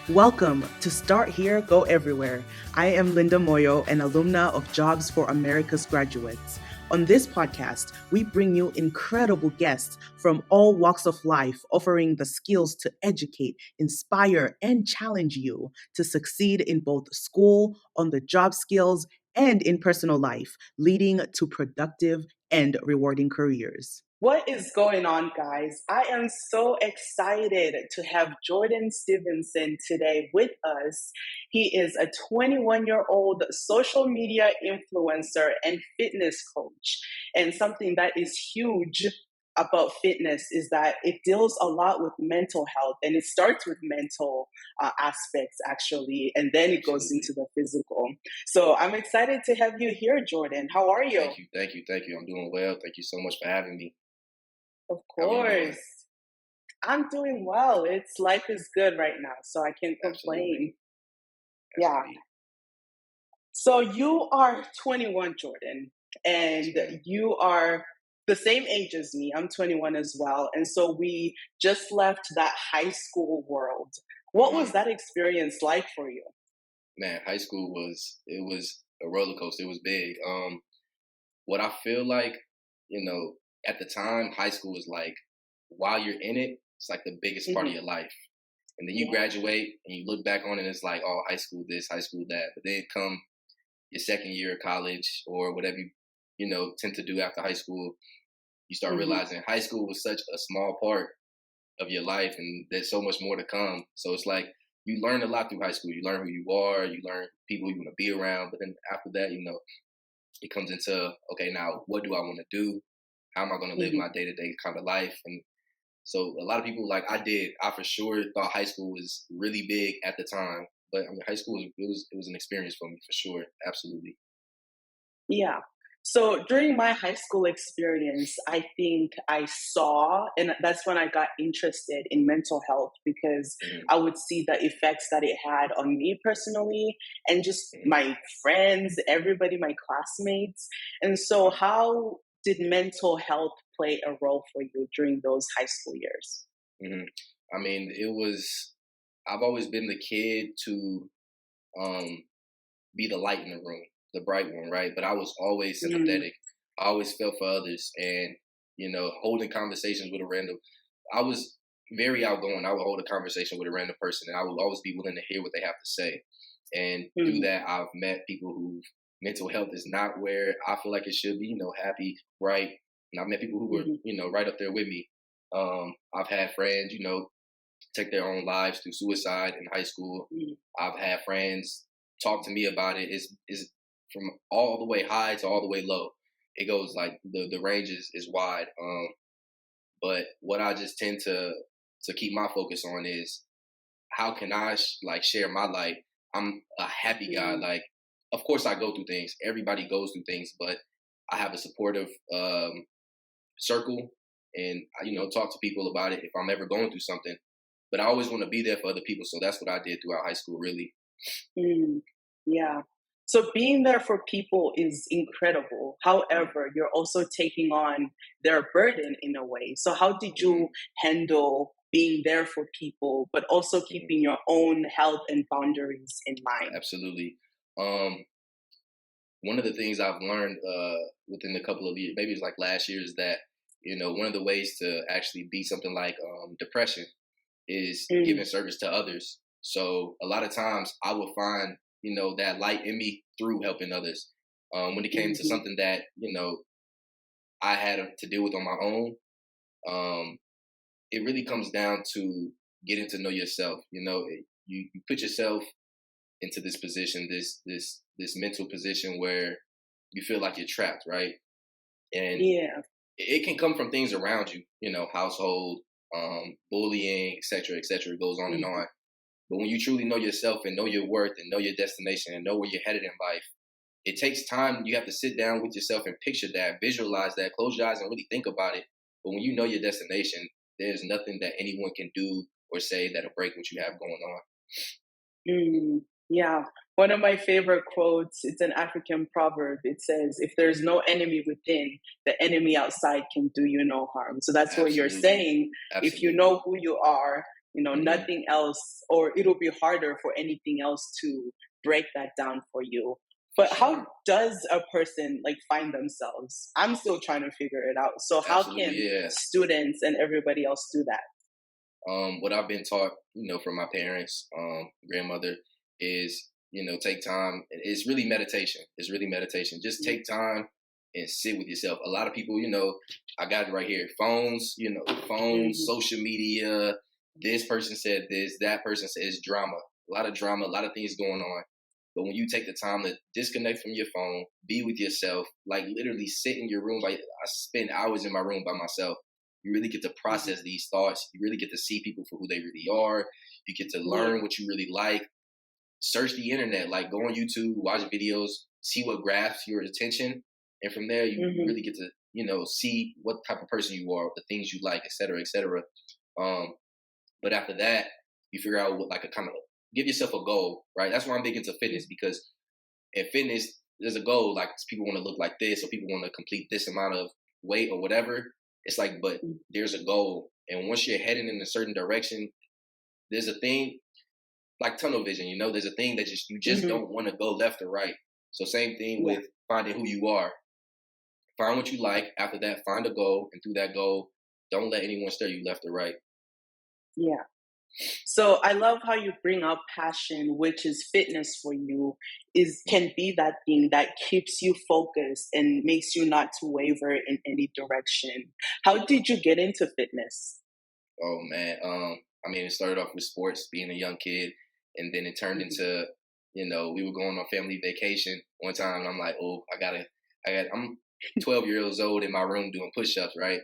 Welcome to Start Here, Go Everywhere. I am Linda Moyo, an alumna of Jobs for America's Graduates. On this podcast, we bring you incredible guests from all walks of life, offering the skills to educate, inspire, and challenge you to succeed in both school, on the job skills, and in personal life, leading to productive and rewarding careers. What is going on, guys? I am so excited to have Jordan Stevenson today with us. He is a 21-year-old social media influencer and fitness coach. And something that is huge about fitness is that it deals a lot with mental health, and it starts with mental aspects actually, and then it goes into the physical. So I'm excited to have you here, Jordan. How are you? Thank you. I'm doing well. Thank you so much for having me. Of How are you doing? course. I'm doing well. Life is good right now, so I can't complain. Yeah. Absolutely. So you are 21, Jordan, and you are the same age as me. I'm 21 as well. And so we just left that high school world. What was that experience like for you? Man, high school was a roller coaster. It was big. What I feel like, at the time, high school is like while you're in it, it's like the biggest part of Mhm. your life. And then you Yeah. graduate and you look back on it, it's like, oh, high school this, high school that. But then come your second year of college or whatever you tend to do after high school, you start Mhm. realizing high school was such a small part of your life and there's so much more to come. So it's like you learn a lot through high school. You learn who you are, you learn people you want to be around. But then after that, it comes into, okay, now what do I want to do? How am I going to live Mhm. my day to day kind of life? And so a lot of people like I for sure thought high school was really big at the time. But I mean, high school was an experience for me for sure. Absolutely. Yeah. So during my high school experience, I think I saw, and that's when I got interested in mental health because hmm I would see the effects that it had on me personally and just hmm my friends, everybody, my classmates. And so, how did mental health play a role for you during those high school years? hmm I mean, I've always been the kid to um, be the light in the room, the bright one, right? But I was always Mm, sympathetic. I always felt for others, and holding conversations with a random. I was very outgoing. I would hold a conversation with a random person, and I would always be willing to hear what they have to say. And through mm, that, I've met people who mental health is not where I feel like it should be. Happy, bright, and I've met people who were mhm, right up there with me. I've had friends, take their own lives through suicide in high school. mm, I've had friends talk to me about it. Is from all the way high to all the way low. It goes like the range is wide. But what I just tend to keep my focus on is how can I like share my light. I'm a happy guy. mm. Like, of course I go through things. Everybody goes through things, but I have a supportive circle, and I, talk to people about it if I'm ever going through something. But I always want to be there for other people, so that's what I did throughout high school. Really. Mm, yeah. So being there for people is incredible. However, you're also taking on their burden in a way. So how did hmm you handle being there for people, but also hmm keeping your own health and boundaries in mind? Absolutely. Um, One of the things I've learned within a couple of years, maybe it's like last year, is that one of the ways to actually beat something like depression is Mm, giving service to others. So a lot of times I will find that light in me through helping others. When it came to mhm, something that I had to deal with on my own, um, it really comes down to getting to know yourself. You put yourself into this position, this mental position where you feel like you're trapped, right? And yeah. it can come from things around you, household, bullying, et cetera. It goes on and Mhm, on. But when you truly know yourself and know your worth and know your destination and know where you're headed in life, it takes time. You have to sit down with yourself and picture that, visualize that, close your eyes and really think about it. But when you know your destination, there's nothing that anyone can do or say that'll break what you have going on. mm, yeah. One of my favorite quotes, it's an African proverb. It says, if there's no enemy within, the enemy outside can do you no harm. So that's what you're Absolutely. saying. If you Absolutely. know who you are, Hmm. nothing else, or it'll be harder for anything else to break that down for you. But how Sure. does a person like find themselves? I'm still trying to figure it out. So how Absolutely. can Yeah. students and everybody else do that? What I've been taught, from my parents, grandmother, is take time. It's really meditation. It's really meditation. Just take time and sit with yourself. A lot of people, I got it right here. Phones, phones, Mm-hmm. social media. This person said this. That person said it's drama. A lot of drama. A lot of things going on. But when you take the time to disconnect from your phone, be with yourself, like literally sit in your room. Like I spend hours in my room by myself. You really get to Hmm. process these thoughts. You really get to see people for who they really are. You get to learn Yeah. what you really like. Search the internet, like go on YouTube, watch videos, see what grabs your attention. And from there, you Hmm. really get to, see what type of person you are, the things you like, et cetera, et cetera. Um, but after that, you figure out what, like, a kind of give yourself a goal, right? That's why I'm big into fitness, because in fitness, there's a goal. Like people want to look like this, or people want to complete this amount of weight or whatever. It's like, but there's a goal, and once you're heading in a certain direction, there's a thing like tunnel vision. There's a thing that you just Hmm. don't want to go left or right. So same thing Yeah. with finding who you are. Find what you like. After that, find a goal, and through that goal, don't let anyone steer you left or right. Yeah. So I love how you bring up passion, which is fitness for you, is can be that thing that keeps you focused and makes you not to waver in any direction. How did you get into fitness? Oh man, I mean, it started off with sports, being a young kid, and then it turned Mhm. into, we were going on family vacation one time, and I'm like, oh, I'm 12 years old in my room doing push-ups, right?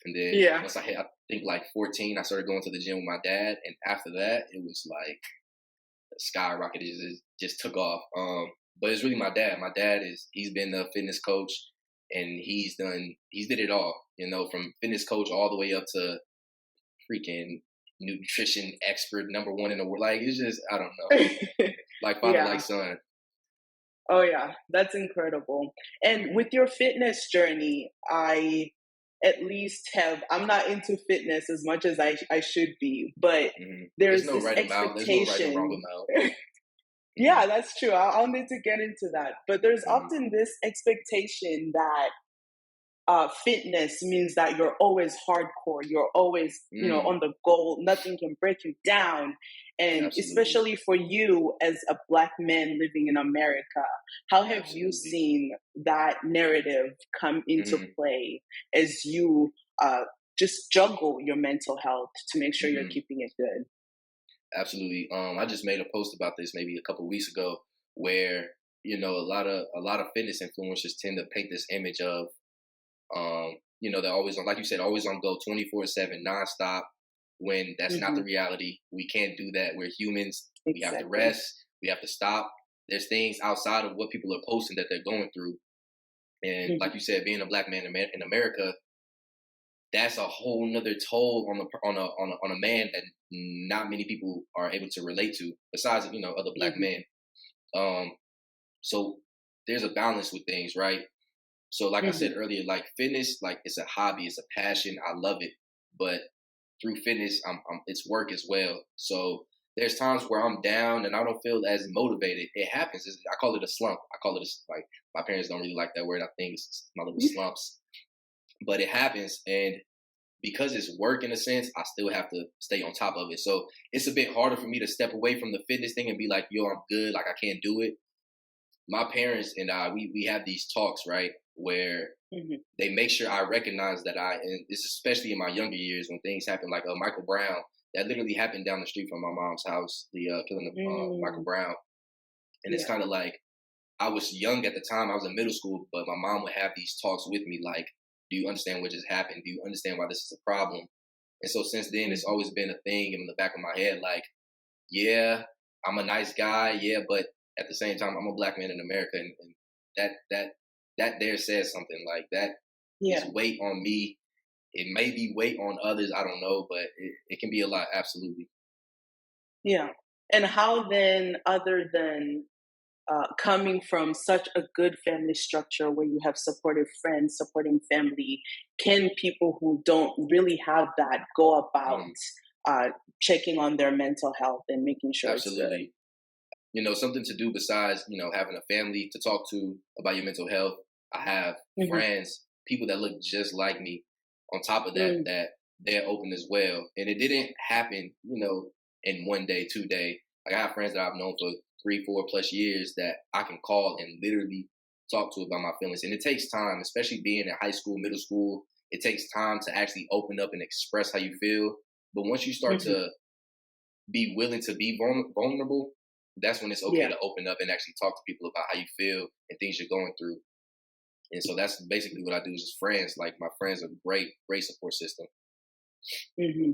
And then Yeah. once I hit, I think like 14, I started going to the gym with my dad, and after that, it was like skyrocketed. It just took off. But it's really my dad. My dad he's been a fitness coach, and he's did it all. From fitness coach all the way up to freaking nutrition expert, number one in the world. Like it's just I don't know, like father like Yeah. son. Oh yeah, that's incredible. And with your fitness journey, I at least have I'm not into fitness as much as I should be, but There's there's no this right amount. There's no right or wrong expectation. amount. Yeah, Hmm. that's true. I'll need to get into that. But there's Hmm. often this expectation that fitness means that you're always hardcore, you're always, Mm, on the goal, nothing can break you down. And absolutely, especially for you as a Black man living in America, how have you absolutely. seen that narrative come into Hmm. play as you uh, just juggle your mental health to make sure you're Hmm. keeping it good? Absolutely. I just made a post about this maybe a couple weeks ago, where a lot of fitness influencers tend to paint this image of they're always on, like you said, always on go 24/7, nonstop. When that's not the Hmm. reality, we can't do that. We're humans. We have to Exactly. rest. We have to stop. There's things outside of what people are posting that they're going through. And like Hmm. you said, being a black man in America, that's a whole nother toll on a man that not many people are able to relate to. Besides, other black Hmm. men. Um, so there's a balance with things, right? So, like I said Hmm. earlier, like fitness, like it's a hobby, it's a passion. I love it, but through fitness, it's work as well. So there's times where I'm down and I don't feel as motivated. It happens. I call it a slump. I call it like my parents don't really like that word. I think it's my little slumps, but it happens, and because it's work in a sense, I still have to stay on top of it. So it's a bit harder for me to step away from the fitness thing and be like, yo, I'm good. Like I can't do it. My parents and I, we have these talks, right, where Hmm. they make sure I recognize that and this is especially in my younger years when things happen, like Michael Brown, that literally happened down the street from my mom's house, the killing of Michael Mm. Brown. And it's Yeah. kind of like, I was young at the time, I was in middle school, but my mom would have these talks with me like, do you understand what just happened? Do you understand why this is a problem? And so since then, it's Hmm. always been a thing in the back of my head, like, yeah, I'm a nice guy, yeah, but at the same time, I'm a black man in America, and that that that there says something like that is Yeah. weight on me. It may be weight on others, I don't know, but it can be a lot. Absolutely. Yeah. And how then, other than coming from such a good family structure where you have supportive friends, supporting family, can people who don't really have that go about Mm. checking on their mental health and making sure it's good. Absolutely. Something to do besides, having a family to talk to about your mental health. I have Hmm. friends, people that look just like me. On top of that, Mm. that they're open as well. And it didn't happen, in one day, 2 day. Like I have friends that I've known for 3, 4 plus years that I can call and literally talk to about my feelings. And it takes time, especially being in high school, middle school. It takes time to actually open up and express how you feel. But once you start Hmm. to be willing to be vulnerable, that's when it's okay Yeah. to open up and actually talk to people about how you feel and things you're going through. And so that's basically what I do is just friends. Like my friends are great, great support system. Hmm.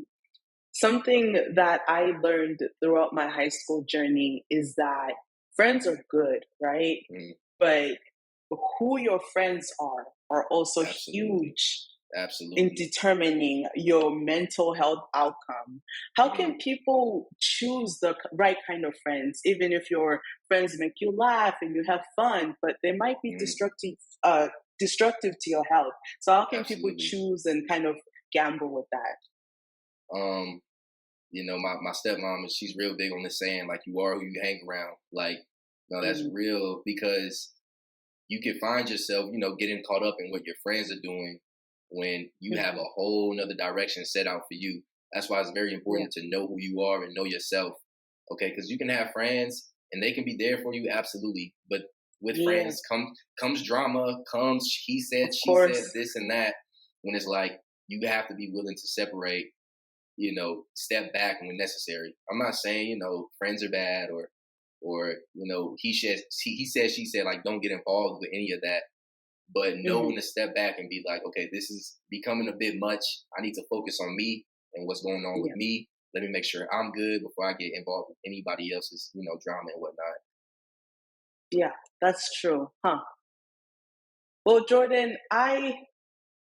Something that I learned throughout my high school journey is that friends are good, right? Mm, But who your friends are also absolutely, huge in absolutely. determining your mental health outcome. How Hmm. can people choose the right kind of friends, even if your friends make you laugh and you have fun, but they might be Hmm. destructive to your health? So how can people Absolutely. choose and kind of gamble with that? Um, my stepmom, she's real big on this saying, like, you are who you hang around. Like, no, that's Mm-hmm. real because you can find yourself, getting caught up in what your friends are doing when you have Mm-hmm. a whole nother direction set out for you. That's why it's very Yeah. important to know who you are and know yourself. Okay, because you can have friends and they can be there for you, absolutely. But with Yeah. friends comes drama, comes he Of said, she course. said, this and that. When it's like you have to be willing to separate, step back when necessary. I'm not saying, friends are bad or he said, she said, like don't get involved with any of that. But know Hmm. when to step back and be like, okay, this is becoming a bit much. I need to focus on me and what's going on with Yeah. me. Let me make sure I'm good before I get involved with anybody else's, drama and whatnot. Yeah. That's true. Huh. Well, Jordan, I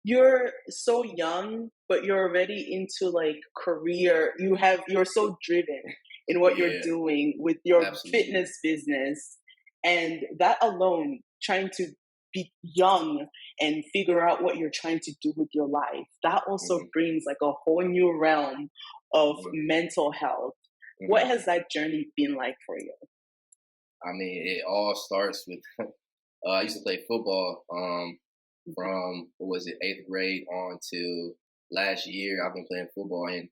you're so young, but you're already into like career. You're so driven in what you're Yeah, doing with your absolutely. fitness business. And that alone, trying to be young and figure out what you're trying to do with your life, that also Hmm. brings like a whole new realm of Hmm. mental health. What Hmm. has that journey been like for you? I mean, it all starts with I used to play football from what was it, 8th grade on to last year. I've been playing football, and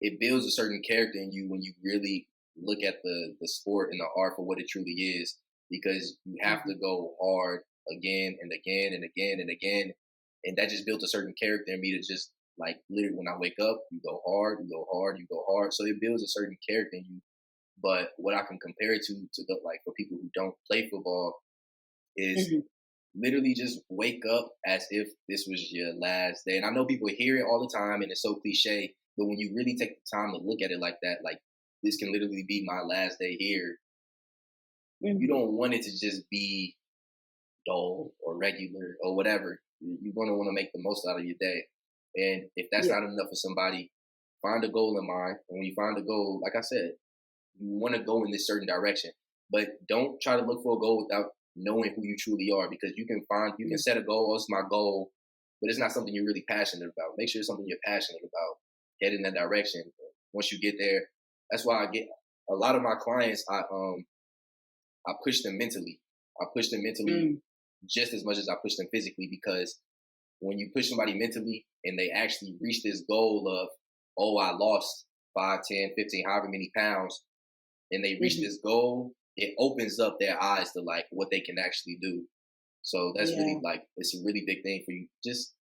it builds a certain character in you when you really look at the sport and the art for what it truly is, because you have Mhm. to go hard again and again and again and again, and that just built a certain character in me to just like literally when I wake up, you go hard, you go hard, you go hard. So it builds a certain character in you. But what I can compare it to the, like for people who don't play football is Mhm. literally just wake up as if this was your last day. And I know people hear it all the time and it's so cliche, but when you really take the time to look at it like that, like this can literally be my last day here, you Mhm. don't want it to just be dull or regular or whatever. You're going to want to make the most out of your day. And if that's Yeah. not enough for somebody, find a goal in mind. And when you find a goal, like I said, you want to go in this certain direction, but don't try to look for a goal without knowing who you truly are, because you can Mm. set a goal. Oh, it's my goal, but it's not something you're really passionate about. Make sure it's something you're passionate about. Head in that direction. Once you get there, that's why I get a lot of my clients. I push them mentally. I push them mentally Mm. just as much as I push them physically, because when you push somebody mentally and they actually reach this goal of, oh, I lost 5, 10, 15, however many pounds, and they reach Mhm. this goal, it opens up their eyes to like what they can actually do. So that's really Yeah. like it's a really big thing for you. Just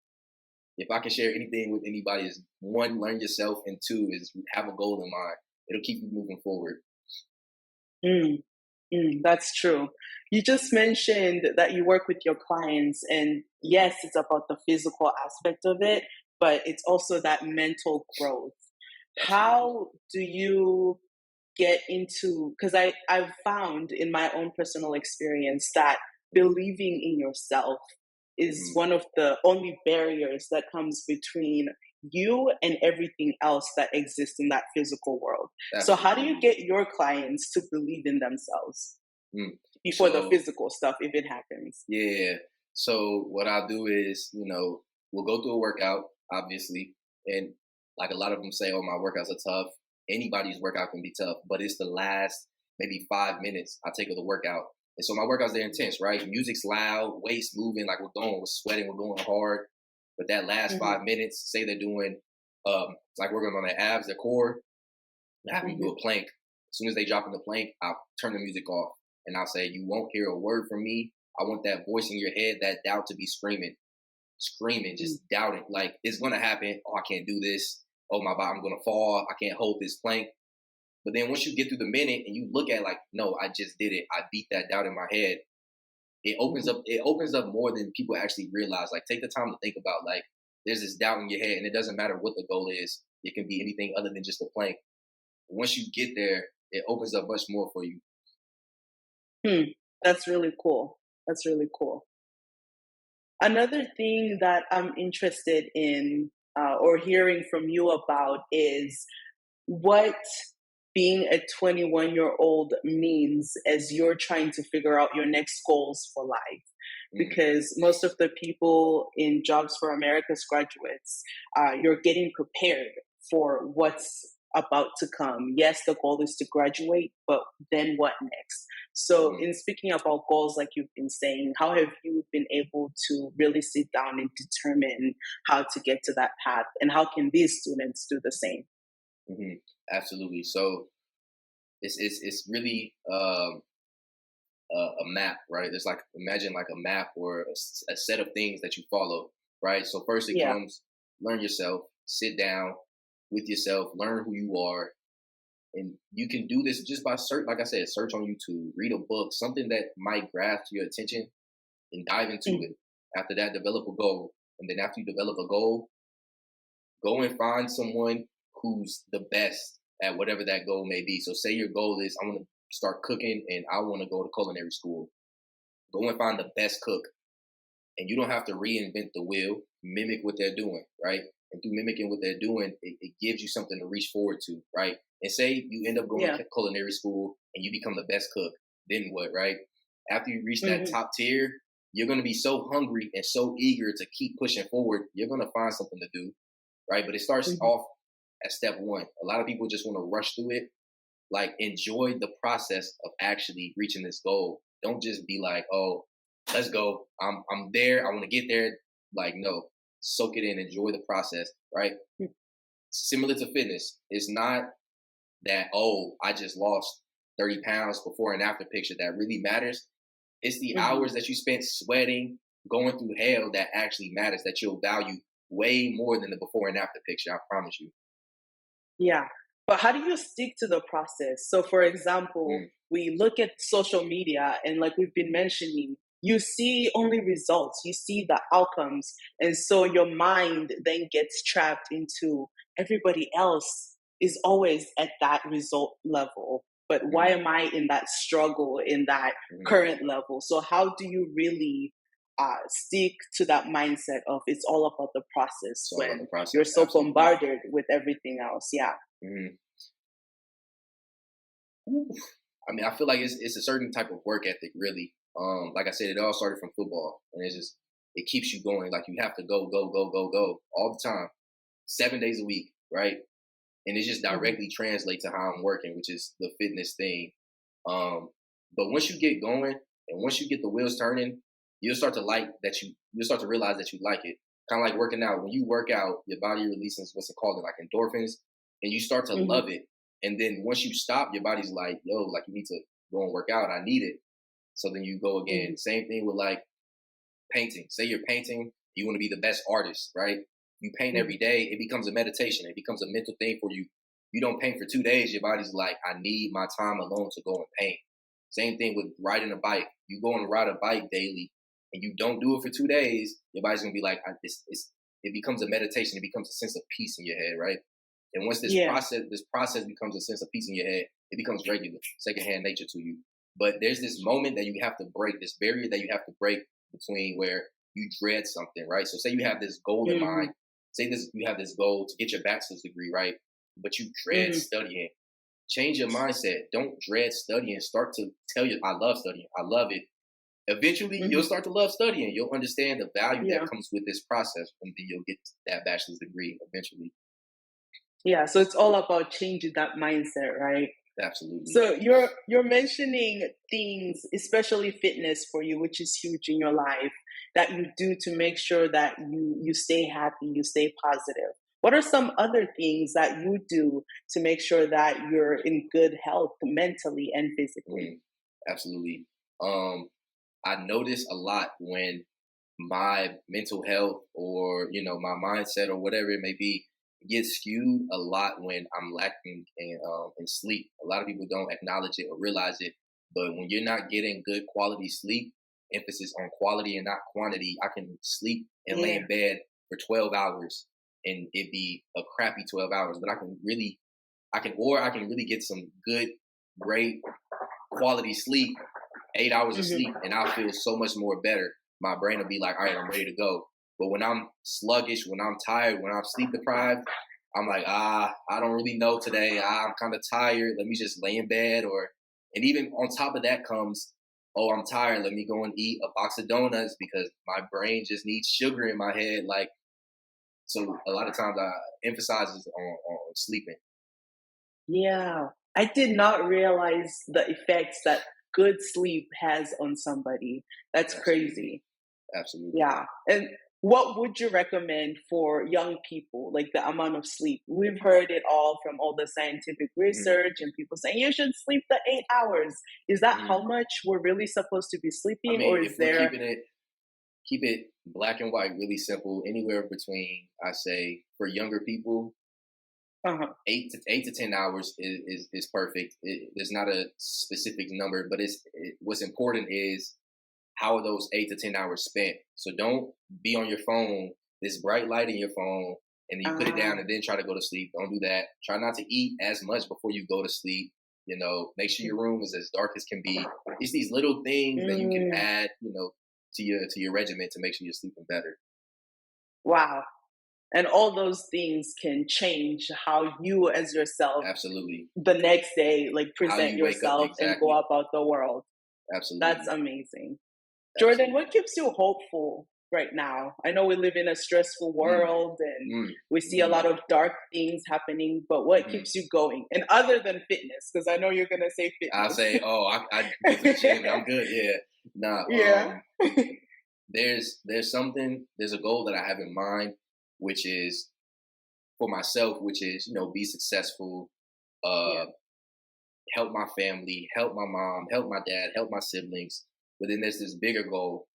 if I can share anything with anybody is one, learn yourself, and two is have a goal in mind. It'll keep you moving forward. Mm. Mm, that's true. You just mentioned that you work with your clients, and yes, it's about the physical aspect of it, but it's also that mental growth. Absolutely. How do you get into, because I've found in my own personal experience that believing in yourself is Hmm. one of the only barriers that comes between you and everything else that exists in that physical world. So how do you Absolutely. get your clients to believe in themselves Mm. before the So physical stuff if it happens? yeah. So what I'll do is, we'll go through a workout, obviously, and Like a lot of them say, oh, my workouts are tough. Anybody's workout can be tough, but it's the last maybe 5 minutes I take of the workout. And so my workouts, they're intense, right? Music's loud, weights moving, like we're sweating, we're going hard. But that last 5 minutes, say they're doing, like working on their abs, their core, I have them do a plank. As soon as they drop in the plank, I'll turn the music off. And I'll say, you won't hear a word from me. I want that voice in your head, that doubt to be screaming, just doubting. Like, it's going to happen. Oh, I can't do this. Oh, my body, I'm going to fall. I can't hold this plank. But then once you get through the minute and you look at like, no, I just did it. I beat that doubt in my head. It opens up more than people actually realize. Like, take the time to think about, like, there's this doubt in your head, and it doesn't matter what the goal is. It can be anything other than just a plank. Once you get there, it opens up much more for you. That's really cool. That's really cool. Another thing that I'm interested in or hearing from you about is what being a 21-year-old means as you're trying to figure out your next goals for life. Because most of the people in Jobs for America's graduates, you're getting prepared for what's about to come. Yes, the goal is to graduate, but then what next? So in speaking about goals, like you've been saying, how have you been able to really sit down and determine how to get to that path? And how can these students do the same? Absolutely. So it's really a map, right? There's like, imagine like a map or a set of things that you follow, right? So first it comes, learn yourself, sit down with yourself, learn who you are. And you can do this just by search, like I said, search on YouTube, read a book, something that might grasp your attention, and dive into it. After that, develop a goal. And then after you develop a goal, go and find someone who's the best at whatever that goal may be. So say your goal is, I want to start cooking and I want to go to culinary school. Go and find the best cook. And you don't have to reinvent the wheel, mimic what they're doing, right? And through mimicking what they're doing, it gives you something to reach forward to, right? And say you end up going to culinary school and you become the best cook, then what, right? After you reach that top tier, you're going to be so hungry and so eager to keep pushing forward, you're going to find something to do, right? But it starts off at step one. A lot of people just want to rush through it. Like, enjoy the process of actually reaching this goal. Don't just be like, oh, let's go. I'm there. I want to get there. Like, no, soak it in. Enjoy the process, right? Similar to fitness. It's not that, oh, I just lost 30 pounds before and after picture that really matters. It's the hours that you spent sweating, going through hell that actually matters, that you'll value way more than the before and after picture. I promise you. Yeah. But how do you stick to the process? So, for example, we look at social media and, like we've been mentioning, you see only results, you see the outcomes. And so your mind then gets trapped into everybody else is always at that result level. But why am I in that struggle, in that current level? So how do you really stick to that mindset of it's all about the process when you're so bombarded with everything else? Yeah. I mean, I feel like it's a certain type of work ethic, really. Like I said, it all started from football, and it keeps you going. Like, you have to go all the time, 7 days a week, right? And it just directly translates to how I'm working, which is the fitness thing. But once you get going and once you get the wheels turning, you'll start to you'll start to realize that you like it. Kind of like working out. When you work out, your body releases what's it called, like endorphins, and you start to love it. And then once you stop, your body's like, yo, like, you need to go and work out. I need it. So then you go again. Same thing with like painting. Say you're painting, you want to be the best artist, right? You paint every day, it becomes a meditation. It becomes a mental thing for you. You don't paint for 2 days, your body's like, I need my time alone to go and paint. Same thing with riding a bike. You go and ride a bike daily and you don't do it for 2 days, your body's going to be like, it becomes a meditation. It becomes a sense of peace in your head, right? And once this process becomes a sense of peace in your head, it becomes regular, secondhand nature to you. But there's this moment that you have to break, this barrier that you have to break between where you dread something, right? So say you have this goal in mind. You have this goal to get your bachelor's degree, right? But you dread studying. Change your mindset. Don't dread studying. Start to tell you, I love studying. I love it. Eventually, you'll start to love studying. You'll understand the value that comes with this process, and then you'll get that bachelor's degree eventually. Yeah, so it's all about changing that mindset, right? Absolutely. So you're mentioning things, especially fitness for you, which is huge in your life, that you do to make sure that you stay happy, you stay positive. What are some other things that you do to make sure that you're in good health mentally and physically? Mm, absolutely. Um, I notice a lot when my mental health or my mindset or whatever it may be gets skewed a lot when I'm lacking in sleep. A lot of people don't acknowledge it or realize it, but when you're not getting good quality sleep, emphasis on quality and not quantity, I can sleep and lay Yeah. in bed for 12 hours and it be a crappy 12 hours, but I can really get some good, great quality sleep, 8 hours of sleep, Hmm. and I'll feel so much more better. My brain will be like, all right, I'm ready to go. But when I'm sluggish, when I'm tired, when I'm sleep deprived, I'm like, I don't really know today. I'm kind of tired. Let me just lay in bed. And even on top of that comes, oh, I'm tired. Let me go and eat a box of donuts because my brain just needs sugar in my head. Like, so a lot of times I emphasizes on sleeping. Yeah, I did not realize the effects that good sleep has on somebody. That's Absolutely. crazy. Absolutely. Yeah. And what would you recommend for young people, like the amount of sleep? We've heard it all from all the scientific Mhm, research and people saying you should sleep the 8 hours. Is that mhm. how much we're really supposed to be I sleeping, or mean, if is we're there? keep it black and white, really simple. Anywhere between, I say, for younger people, Uh-huh. 8 to 10 hours is perfect. There's not a specific number, but what's important is how are those 8 to 10 hours spent. So don't be on your phone, this bright light in your phone, and then you put it down Ah. and then try to go to sleep. Don't do that. Try not to eat as much before you go to sleep. Make sure your room is as dark as can be. It's these little things that you can Mm, add, to your regimen to make sure you're sleeping better. wow. And all those things can change how you as yourself Absolutely. the next day like How present you wake up, yourself and go exactly. about the world. That's Absolutely. amazing. Jordan, what Absolutely. keeps you hopeful right now? I know we live in a stressful Mm, world and mm, we see a mm, lot of dark things happening, but what mm. keeps you going? And other than fitness, because I know you're going to say I'll fitness. say, oh, I go to the gym and I'm good. Yeah. Nah. Yeah. There's a goal that I have in mind, which is for myself, which is, be successful, Yeah. uh, help my family, help my mom, help my dad, help my siblings. But then there's this bigger goal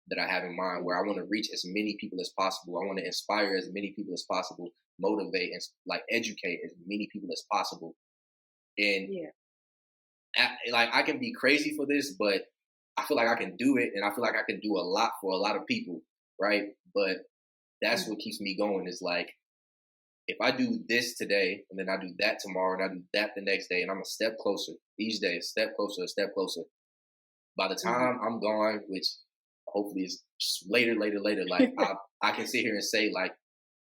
that I have in mind where I want to reach as many people as possible. I want to inspire as many people as possible, motivate and like educate as many people as possible. And Yeah. like I can be crazy for this, but I feel like I can do it, and I feel like I can do a lot for a lot of people, right? But that's Mhm. what keeps me going. Is like if I do this today, and then I do that tomorrow, and I do that the next day, and I'm a step closer each day, a step closer, a step closer. By the Mhm. time I'm gone, which hopefully is later, later, later, like I can sit here and say like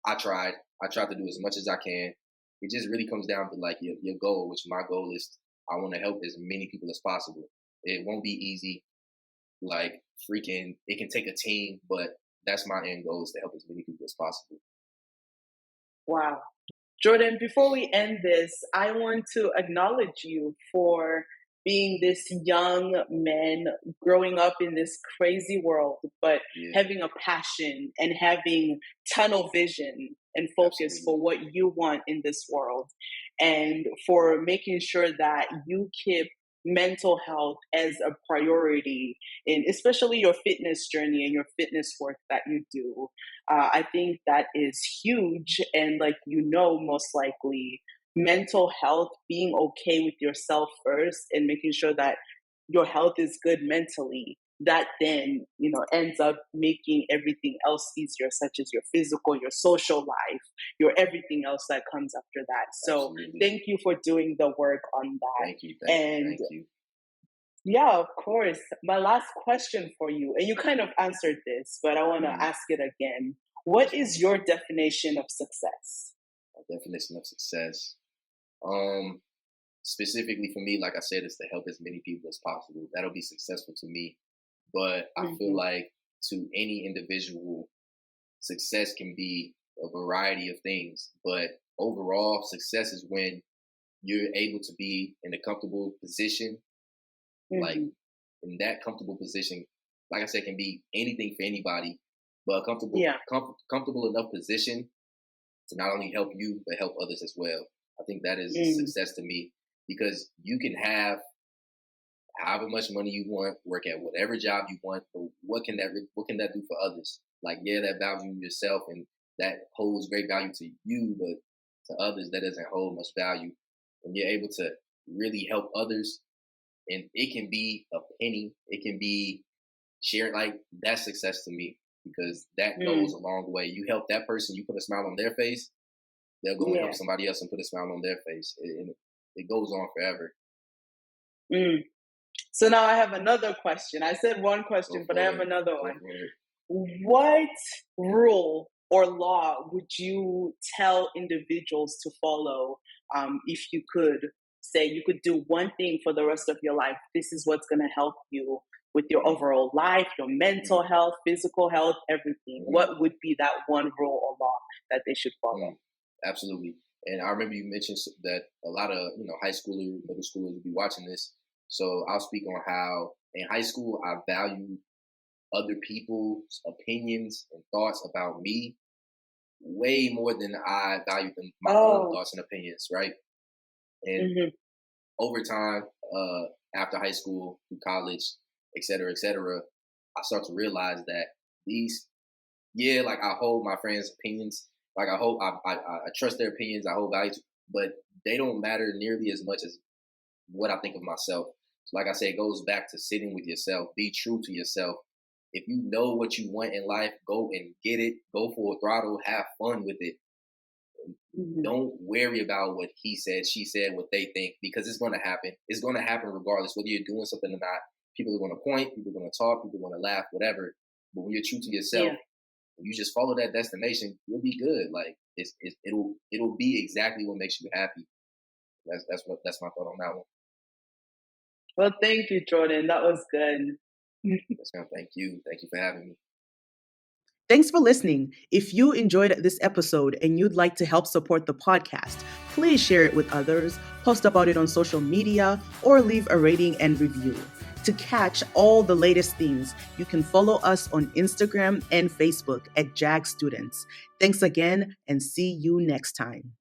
I tried, I tried to do as much as I can. It just really comes down to like your goal, which my goal is I want to help as many people as possible. It won't be easy, like freaking. It can take a team, but that's my end goal is to help as many people as possible. Wow. Jordan, before we end this, I want to acknowledge you for being this young man growing up in this crazy world, but Yeah, having a passion and having tunnel vision and focus absolutely, for what you want in this world, and for making sure that you keep mental health as a priority in especially your fitness journey and your fitness work that you do. I think that is huge. And, like, most likely, mental health, being okay with yourself first and making sure that your health is good mentally, that then, ends up making everything else easier, such as your physical, your social life, your everything else that comes after that. So, absolutely. thank you for doing the work on that. Thank you, thank you, And thank you. yeah, of course. My last question for you, and you kind of answered this, but I want to Mhm. ask it again. What Yes, is ma'am. your definition of success? A definition of success. Um, Specifically for me, like I said, is to help as many people as possible. That'll be successful to me. But I feel Hmm. like to any individual, success can be a variety of things. But overall success is when you're able to be in a comfortable position, like Hmm. in that comfortable position, like I said, can be anything for anybody, but a Yeah. comfortable enough position to not only help you but help others as well. I think that is Mm. success to me because you can have however much money you want, work at whatever job you want, but what can that do for others? Like, yeah, that value yourself and that holds great value to you, but to others that doesn't hold much value. When you're able to really help others, and it can be a penny, it can be shared, like that's success to me because that goes Mm. a long way. You help that person, you put a smile on their face, they'll go and help Yeah. somebody else and put a smile on their face. And it goes on forever. Mm. So now I have another question. I said one Go question, but I for have it. another Go one. for it. What rule or law would you tell individuals to follow if you could say you could do one thing for the rest of your life? This is what's going to help you with your Mm, overall life, your mental mm, health, physical health, everything. mm, What would be that one rule or law that they should follow? mm. Absolutely. And I remember you mentioned that a lot of high schoolers, middle schoolers will be watching this. So I'll speak on how in high school I value other people's opinions and thoughts about me way more than I value my own Oh, thoughts and opinions, right? And hmm, over time, after high school, through college, et cetera, I start to realize that these, yeah, like I hold my friends' opinions, like I trust their opinions, I hold value, but they don't matter nearly as much as what I think of myself. So like I say, it goes back to sitting with yourself, be true to yourself. If you know what you want in life, go and get it, go full throttle, have fun with it. hmm, Don't worry about what he said, she said, what they think, because it's going to happen. It's going to happen regardless whether you're doing something or not. People are going to point, people are going to talk, people are going to laugh, whatever. But when you're true to yourself, yeah. if you just follow that destination, you'll be good. Like it'll be exactly what makes you happy. That's my thought on that one. Well, thank you, Jordan. That was good. That's gonna thank you for having me. Thanks for listening. If you enjoyed this episode and you'd like to help support the podcast, please share it with others, post about it on social media, or leave a rating and review. To catch all the latest things, you can follow us on Instagram and Facebook at JAG Students. Thanks again and see you next time.